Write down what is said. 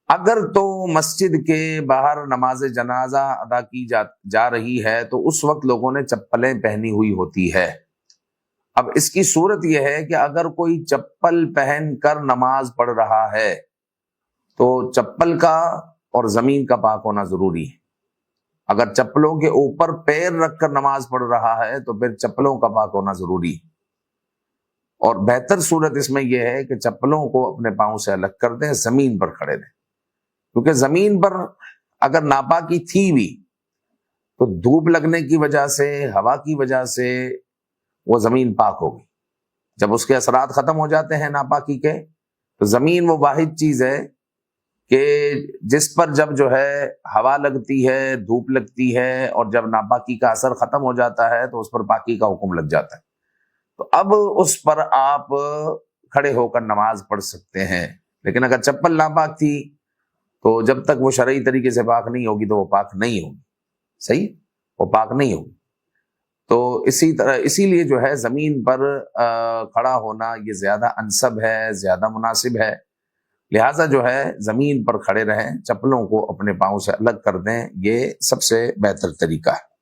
اگر تو مسجد کے باہر نماز جنازہ ادا کی جا رہی ہے تو اس وقت لوگوں نے چپلیں پہنی ہوئی ہوتی ہے۔ اب اس کی صورت یہ ہے کہ اگر کوئی چپل پہن کر نماز پڑھ رہا ہے تو چپل کا اور زمین کا پاک ہونا ضروری ہے۔ اگر چپلوں کے اوپر پیر رکھ کر نماز پڑھ رہا ہے تو پھر چپلوں کا پاک ہونا ضروری ہے، اور بہتر صورت اس میں یہ ہے کہ چپلوں کو اپنے پاؤں سے الگ کر دیں، زمین پر کھڑے رہیں، کیونکہ زمین پر اگر ناپاکی تھی بھی تو دھوپ لگنے کی وجہ سے، ہوا کی وجہ سے وہ زمین پاک ہوگی۔ جب اس کے اثرات ختم ہو جاتے ہیں ناپاکی کے، تو زمین وہ واحد چیز ہے کہ جس پر جب جو ہے ہوا لگتی ہے، دھوپ لگتی ہے، اور جب ناپاکی کا اثر ختم ہو جاتا ہے تو اس پر پاکی کا حکم لگ جاتا ہے۔ تو اب اس پر آپ کھڑے ہو کر نماز پڑھ سکتے ہیں، لیکن اگر چپل ناپاک تھی تو جب تک وہ شرعی طریقے سے پاک نہیں ہوگی تو وہ پاک نہیں ہوگی، صحیح، وہ پاک نہیں ہوگی۔ تو اسی لیے جو ہے زمین پر کھڑا ہونا یہ زیادہ انسب ہے، زیادہ مناسب ہے، لہٰذا جو ہے زمین پر کھڑے رہیں، چپلوں کو اپنے پاؤں سے الگ کر دیں، یہ سب سے بہتر طریقہ ہے۔